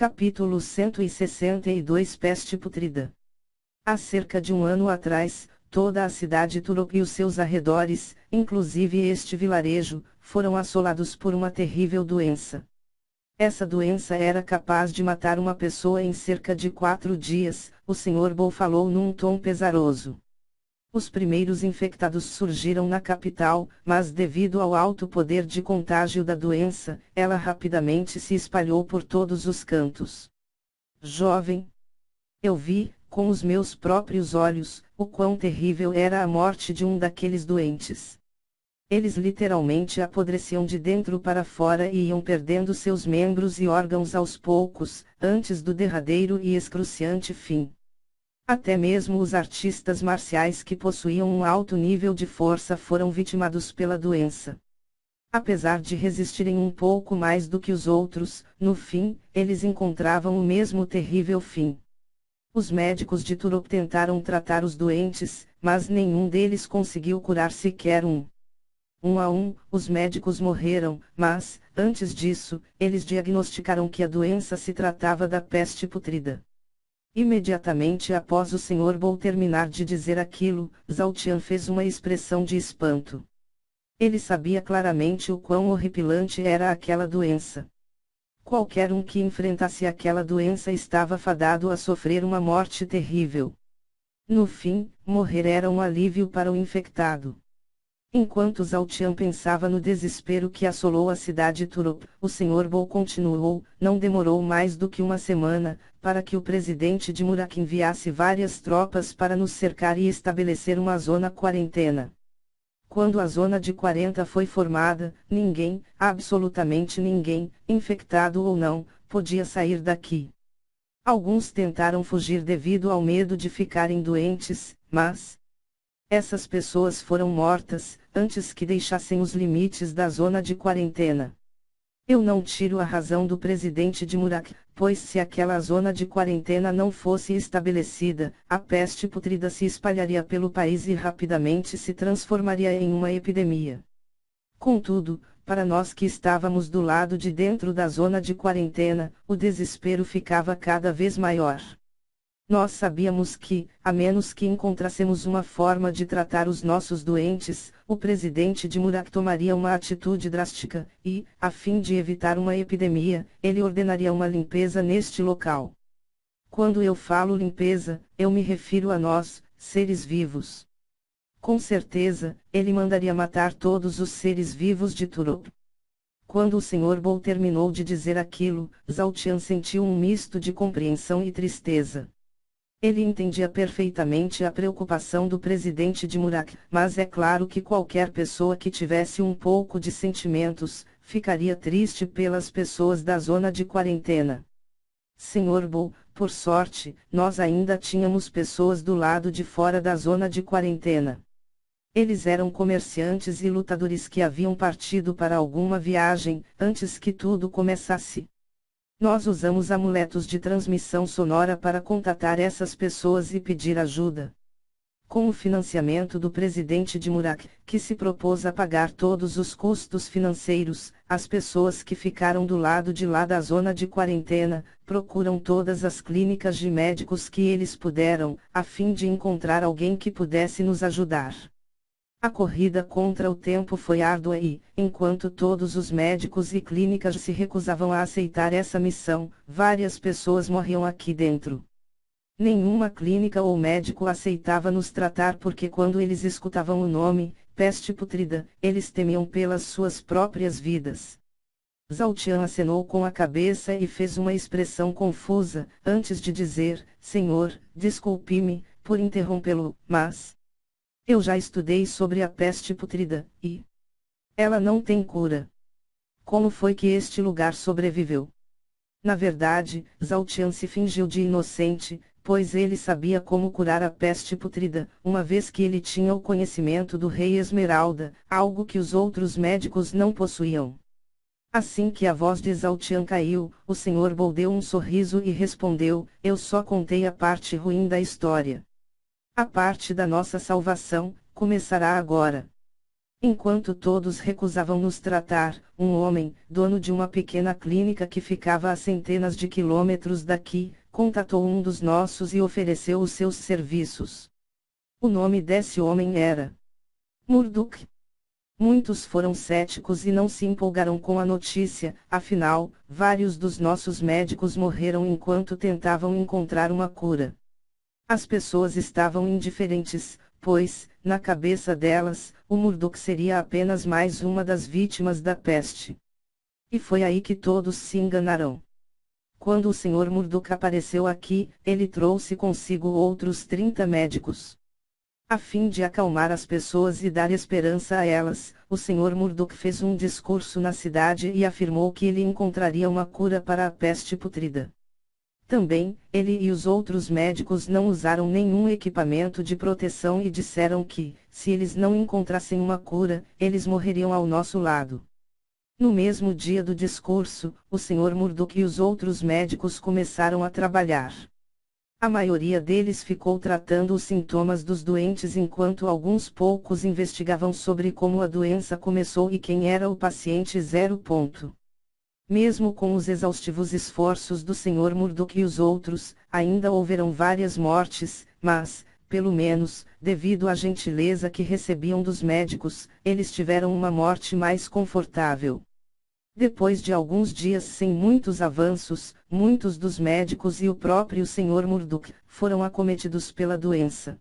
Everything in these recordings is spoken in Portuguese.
Capítulo 162 Peste putrida. Há cerca de um ano atrás, toda a cidade Turop e os seus arredores, inclusive este vilarejo, foram assolados por uma terrível doença. Essa doença era capaz de matar uma pessoa em cerca de 4 dias, o Sr. Bull falou num tom pesaroso. Os primeiros infectados surgiram na capital, mas devido ao alto poder de contágio da doença, ela rapidamente se espalhou por todos os cantos. Jovem, eu vi, com os meus próprios olhos, o quão terrível era a morte de um daqueles doentes. Eles literalmente apodreciam de dentro para fora e iam perdendo seus membros e órgãos aos poucos, antes do derradeiro e excruciante fim. Até mesmo os artistas marciais que possuíam um alto nível de força foram vitimados pela doença. Apesar de resistirem um pouco mais do que os outros, no fim, eles encontravam o mesmo terrível fim. Os médicos de Turop tentaram tratar os doentes, mas nenhum deles conseguiu curar sequer um. Um a um, os médicos morreram, mas, antes disso, eles diagnosticaram que a doença se tratava da peste putrida. Imediatamente após o Sr. Bull terminar de dizer aquilo, Zhao Tian fez uma expressão de espanto. Ele sabia claramente o quão horripilante era aquela doença. Qualquer um que enfrentasse aquela doença estava fadado a sofrer uma morte terrível. No fim, morrer era um alívio para o infectado. Enquanto Zhao Tian pensava no desespero que assolou a cidade Turop, o Sr. Bull continuou: não demorou mais do que uma semana, para que o presidente de Murak enviasse várias tropas para nos cercar e estabelecer uma zona quarentena. Quando a zona de 40 foi formada, ninguém, absolutamente ninguém, infectado ou não, podia sair daqui. Alguns tentaram fugir devido ao medo de ficarem doentes, mas essas pessoas foram mortas, antes que deixassem os limites da zona de quarentena. Eu não tiro a razão do presidente de Murak, pois se aquela zona de quarentena não fosse estabelecida, a peste putrida se espalharia pelo país e rapidamente se transformaria em uma epidemia. Contudo, para nós que estávamos do lado de dentro da zona de quarentena, o desespero ficava cada vez maior. Nós sabíamos que, a menos que encontrássemos uma forma de tratar os nossos doentes, o presidente de Murak tomaria uma atitude drástica, e, a fim de evitar uma epidemia, ele ordenaria uma limpeza neste local. Quando eu falo limpeza, eu me refiro a nós, seres vivos. Com certeza, ele mandaria matar todos os seres vivos de Turop. Quando o Sr. Bull terminou de dizer aquilo, Zhao Tian sentiu um misto de compreensão e tristeza. Ele entendia perfeitamente a preocupação do presidente de Murak, mas é claro que qualquer pessoa que tivesse um pouco de sentimentos, ficaria triste pelas pessoas da zona de quarentena. Sr. Bull, por sorte, nós ainda tínhamos pessoas do lado de fora da zona de quarentena. Eles eram comerciantes e lutadores que haviam partido para alguma viagem, antes que tudo começasse. Nós usamos amuletos de transmissão sonora para contatar essas pessoas e pedir ajuda. Com o financiamento do presidente de Murak, que se propôs a pagar todos os custos financeiros, as pessoas que ficaram do lado de lá da zona de quarentena, procuram todas as clínicas de médicos que eles puderam, a fim de encontrar alguém que pudesse nos ajudar. A corrida contra o tempo foi árdua e, enquanto todos os médicos e clínicas se recusavam a aceitar essa missão, várias pessoas morriam aqui dentro. Nenhuma clínica ou médico aceitava nos tratar porque quando eles escutavam o nome, peste putrida, eles temiam pelas suas próprias vidas. Zhao Tian acenou com a cabeça e fez uma expressão confusa, antes de dizer: Senhor, desculpe-me, por interrompê-lo, mas eu já estudei sobre a peste putrida, e ela não tem cura. Como foi que este lugar sobreviveu? Na verdade, Zhao Tian se fingiu de inocente, pois ele sabia como curar a peste putrida, uma vez que ele tinha o conhecimento do Rei Esmeralda, algo que os outros médicos não possuíam. Assim que a voz de Zhao Tian caiu, o Sr. Bull deu um sorriso e respondeu: eu só contei a parte ruim da história. A parte da nossa salvação começará agora. Enquanto todos recusavam nos tratar, um homem, dono de uma pequena clínica que ficava a centenas de quilômetros daqui, contatou um dos nossos e ofereceu os seus serviços. O nome desse homem era Murdoch. Muitos foram céticos e não se empolgaram com a notícia, afinal, vários dos nossos médicos morreram enquanto tentavam encontrar uma cura. As pessoas estavam indiferentes, pois, na cabeça delas, o Murdoch seria apenas mais uma das vítimas da peste. E foi aí que todos se enganaram. Quando o Sr. Murdoch apareceu aqui, ele trouxe consigo outros 30 médicos. A fim de acalmar as pessoas e dar esperança a elas, o Sr. Murdoch fez um discurso na cidade e afirmou que ele encontraria uma cura para a peste putrida. Também, ele e os outros médicos não usaram nenhum equipamento de proteção e disseram que, se eles não encontrassem uma cura, eles morreriam ao nosso lado. No mesmo dia do discurso, o Sr. Murdoch e os outros médicos começaram a trabalhar. A maioria deles ficou tratando os sintomas dos doentes enquanto alguns poucos investigavam sobre como a doença começou e quem era o paciente 0. Mesmo com os exaustivos esforços do Sr. Murdoch e os outros, ainda houveram várias mortes, mas, pelo menos, devido à gentileza que recebiam dos médicos, eles tiveram uma morte mais confortável. Depois de alguns dias sem muitos avanços, muitos dos médicos e o próprio Sr. Murdoch foram acometidos pela doença.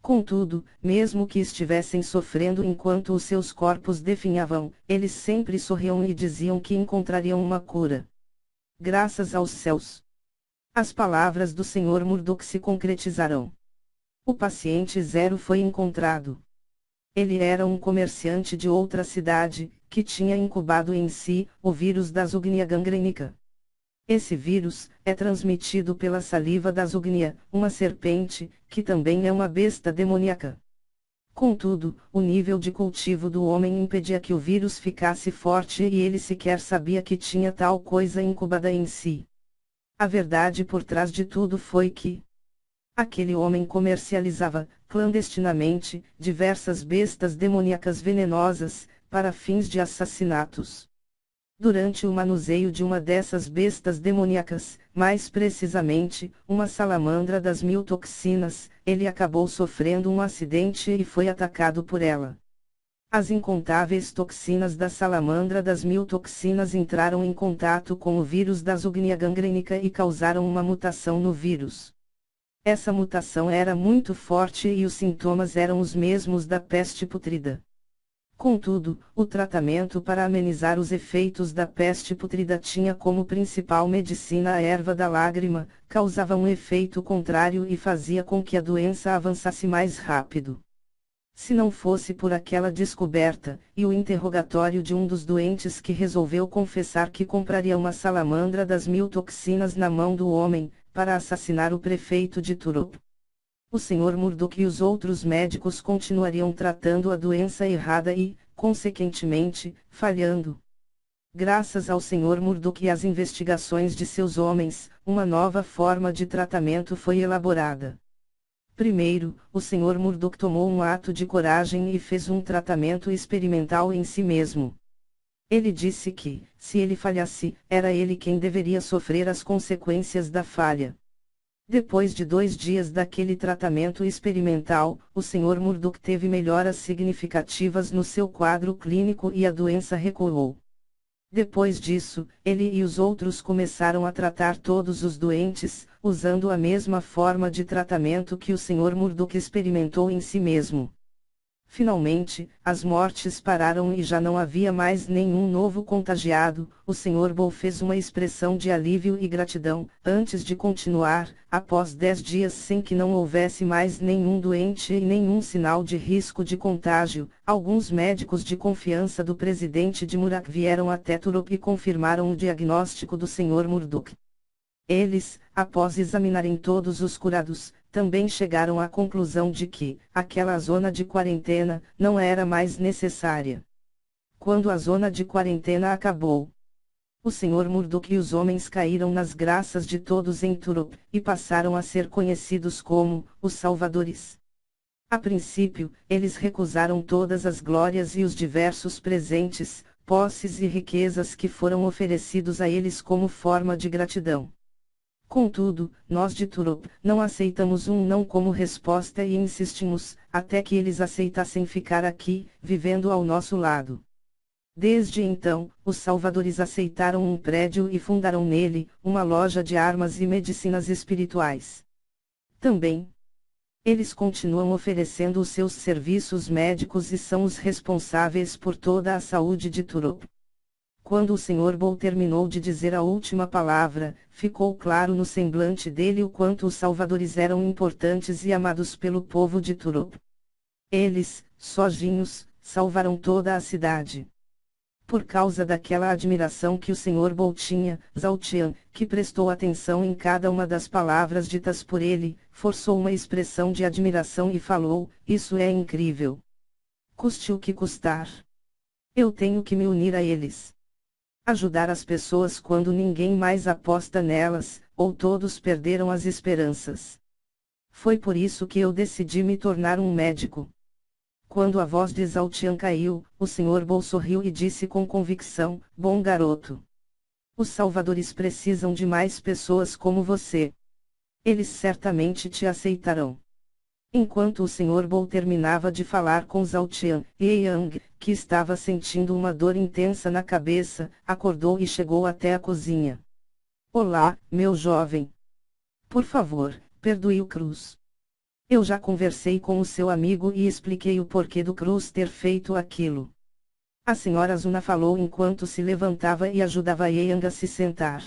Contudo, mesmo que estivessem sofrendo enquanto os seus corpos definhavam, eles sempre sorriam e diziam que encontrariam uma cura. Graças aos céus! As palavras do Sr. Murdoch se concretizarão. O paciente 0 foi encontrado. Ele era um comerciante de outra cidade, que tinha incubado em si o vírus da zugnia gangrenica. Esse vírus é transmitido pela saliva da zugnia, uma serpente, que também é uma besta demoníaca. Contudo, o nível de cultivo do homem impedia que o vírus ficasse forte e ele sequer sabia que tinha tal coisa incubada em si. A verdade por trás de tudo foi que aquele homem comercializava, clandestinamente, diversas bestas demoníacas venenosas, para fins de assassinatos. Durante o manuseio de uma dessas bestas demoníacas, mais precisamente, uma salamandra das 1000 toxinas, ele acabou sofrendo um acidente e foi atacado por ela. As incontáveis toxinas da salamandra das 1000 toxinas entraram em contato com o vírus da zugnia gangrenica e causaram uma mutação no vírus. Essa mutação era muito forte e os sintomas eram os mesmos da peste putrida. Contudo, o tratamento para amenizar os efeitos da peste putrida tinha como principal medicina a erva da lágrima, causava um efeito contrário e fazia com que a doença avançasse mais rápido. Se não fosse por aquela descoberta, e o interrogatório de um dos doentes que resolveu confessar que compraria uma salamandra das 1000 toxinas na mão do homem, para assassinar o prefeito de Turop, o Sr. Murdoch e os outros médicos continuariam tratando a doença errada e, consequentemente, falhando. Graças ao Sr. Murdoch e às investigações de seus homens, uma nova forma de tratamento foi elaborada. Primeiro, o Sr. Murdoch tomou um ato de coragem e fez um tratamento experimental em si mesmo. Ele disse que, se ele falhasse, era ele quem deveria sofrer as consequências da falha. Depois de 2 dias daquele tratamento experimental, o Sr. Murdoch teve melhoras significativas no seu quadro clínico e a doença recuou. Depois disso, ele e os outros começaram a tratar todos os doentes, usando a mesma forma de tratamento que o Sr. Murdoch experimentou em si mesmo. Finalmente, as mortes pararam e já não havia mais nenhum novo contagiado. O Sr. Bull fez uma expressão de alívio e gratidão, antes de continuar, após 10 dias sem que não houvesse mais nenhum doente e nenhum sinal de risco de contágio, alguns médicos de confiança do presidente de Murak vieram até Turop e confirmaram o diagnóstico do Sr. Murdoch. Eles, após examinarem todos os curados, também chegaram à conclusão de que, aquela zona de quarentena, não era mais necessária. Quando a zona de quarentena acabou, o Sr. Murdoch e os homens caíram nas graças de todos em Turop, e passaram a ser conhecidos como, os Salvadores. A princípio, eles recusaram todas as glórias e os diversos presentes, posses e riquezas que foram oferecidos a eles como forma de gratidão. Contudo, nós de Turop não aceitamos um não como resposta e insistimos, até que eles aceitassem ficar aqui, vivendo ao nosso lado. Desde então, os salvadores aceitaram um prédio e fundaram nele uma loja de armas e medicinas espirituais. Também, eles continuam oferecendo os seus serviços médicos e são os responsáveis por toda a saúde de Turop. Quando o Sr. Bull terminou de dizer a última palavra, ficou claro no semblante dele o quanto os salvadores eram importantes e amados pelo povo de Turop. Eles, sozinhos, salvaram toda a cidade. Por causa daquela admiração que o Sr. Bull tinha, Zhao Tian, que prestou atenção em cada uma das palavras ditas por ele, forçou uma expressão de admiração e falou: "Isso é incrível. Custe o que custar. Eu tenho que me unir a eles. Ajudar as pessoas quando ninguém mais aposta nelas, ou todos perderam as esperanças. Foi por isso que eu decidi me tornar um médico." Quando a voz de Zhao Tian caiu, o Sr. Bull sorriu e disse com convicção: "Bom garoto. Os salvadores precisam de mais pessoas como você. Eles certamente te aceitarão." Enquanto o Sr. Bull terminava de falar com Zhao Tian, Ye Yang, que estava sentindo uma dor intensa na cabeça, acordou e chegou até a cozinha. "Olá, meu jovem. Por favor, perdoe o Cruz. Eu já conversei com o seu amigo e expliquei o porquê do Cruz ter feito aquilo." A senhora Zuna falou enquanto se levantava e ajudava Ye Yang a se sentar.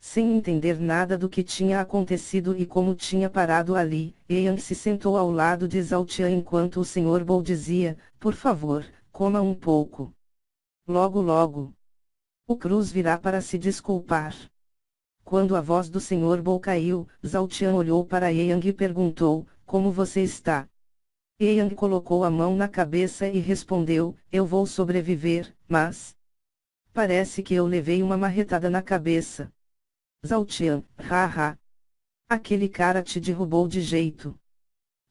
Sem entender nada do que tinha acontecido e como tinha parado ali, Ye Yang se sentou ao lado de Zhao Tian enquanto o Sr. Bull dizia: "Por favor, coma um pouco. Logo logo. O Cruz virá para se desculpar." Quando a voz do Sr. Bull caiu, Zhao Tian olhou para Ye Yang e perguntou: "Como você está?" Ye Yang colocou a mão na cabeça e respondeu: "Eu vou sobreviver, mas parece que eu levei uma marretada na cabeça." Zhao Tian: "Haha. Aquele cara te derrubou de jeito."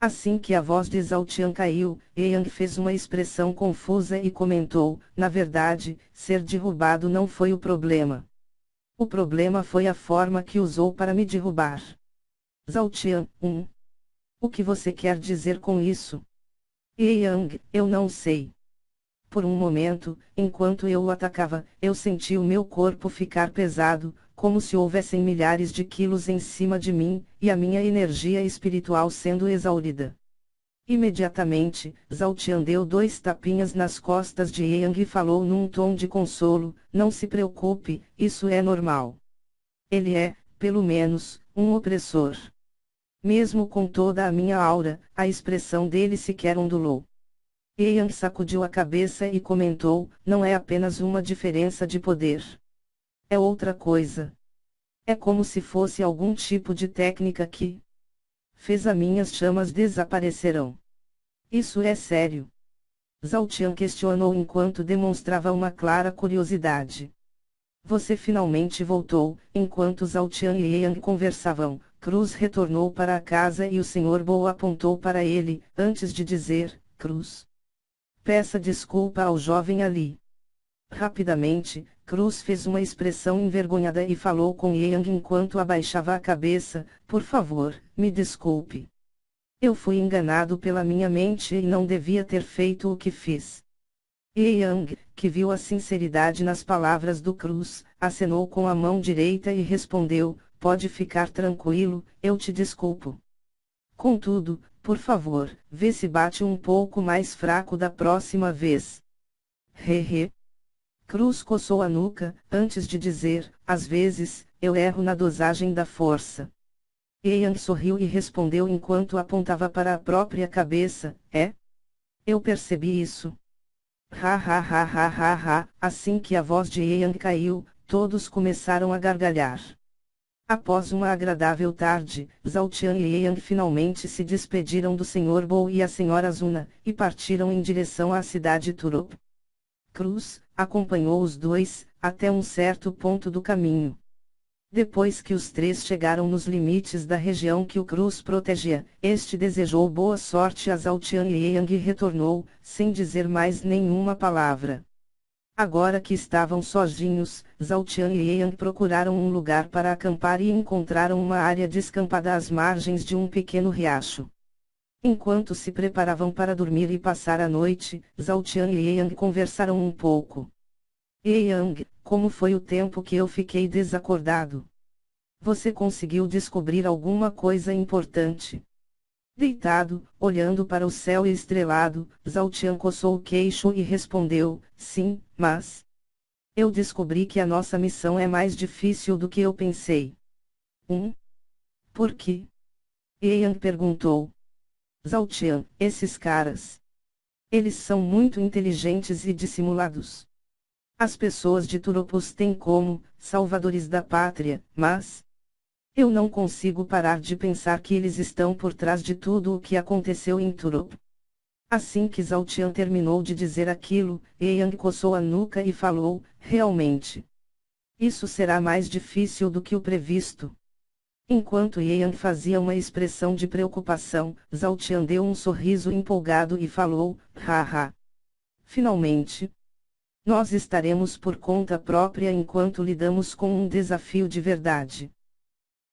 Assim que a voz de Zhao Tian caiu, Ye Yang fez uma expressão confusa e comentou: "Na verdade, ser derrubado não foi o problema. O problema foi a forma que usou para me derrubar." Zhao Tian: O que você quer dizer com isso?" Ye Yang: "Eu não sei. Por um momento, enquanto eu o atacava, eu senti o meu corpo ficar pesado, como se houvessem milhares de quilos em cima de mim, e a minha energia espiritual sendo exaurida." Imediatamente, Zhao Tian deu 2 tapinhas nas costas de Ye Yang e falou num tom de consolo: "Não se preocupe, isso é normal. Ele é, pelo menos, um opressor." Mesmo com toda a minha aura, a expressão dele sequer ondulou. Ye Yang sacudiu a cabeça e comentou: "Não é apenas uma diferença de poder. É outra coisa. É como se fosse algum tipo de técnica que fez as minhas chamas desaparecerão." "Isso é sério?" Zhao Tian questionou enquanto demonstrava uma clara curiosidade. "Você finalmente voltou." Enquanto Zhao Tian e Ye Yang conversavam, Cruz retornou para a casa e o Sr. Bull apontou para ele, antes de dizer: "Cruz, peça desculpa ao jovem ali." Rapidamente, Cruz fez uma expressão envergonhada e falou com Ye Yang enquanto abaixava a cabeça: "Por favor, me desculpe. Eu fui enganado pela minha mente e não devia ter feito o que fiz." Ye Yang, que viu a sinceridade nas palavras do Cruz, acenou com a mão direita e respondeu: "Pode ficar tranquilo, eu te desculpo. Contudo, por favor, vê se bate um pouco mais fraco da próxima vez." Hehe. Cruz coçou a nuca, antes de dizer: "Às vezes, eu erro na dosagem da força." Ye Yang sorriu e respondeu enquanto apontava para a própria cabeça: "É? Eu percebi isso." Ha ha ha ha ha ha. Assim que a voz de Ye Yang caiu, todos começaram a gargalhar. Após uma agradável tarde, Zhao Tian e Ye Yang finalmente se despediram do Sr. Bull e a Sra. Zuna, e partiram em direção à cidade Turop. Cruz acompanhou os dois, até um certo ponto do caminho. Depois que os três chegaram nos limites da região que o Cruz protegia, este desejou boa sorte a Zhao Tian e Yang e retornou, sem dizer mais nenhuma palavra. Agora que estavam sozinhos, Zhao Tian e Yang procuraram um lugar para acampar e encontraram uma área descampada às margens de um pequeno riacho. Enquanto se preparavam para dormir e passar a noite, Zhao Tian e Yang conversaram um pouco. Yang, como foi o tempo que eu fiquei desacordado? Você conseguiu descobrir alguma coisa importante? Deitado, olhando para o céu estrelado, Zhao Tian coçou o queixo e respondeu, sim, mas... Eu descobri que a nossa missão é mais difícil do que eu pensei. Por quê? Yang perguntou. Zhao Tian, esses caras. Eles são muito inteligentes e dissimulados. As pessoas de Turopos têm como, salvadores da pátria, mas... Eu não consigo parar de pensar que eles estão por trás de tudo o que aconteceu em Turop. Assim que Zhao Tian terminou de dizer aquilo, Yang coçou a nuca e falou, realmente. Isso será mais difícil do que o previsto. Enquanto Yang fazia uma expressão de preocupação, Zhao Tian deu um sorriso empolgado e falou, haha. Finalmente. Nós estaremos por conta própria enquanto lidamos com um desafio de verdade.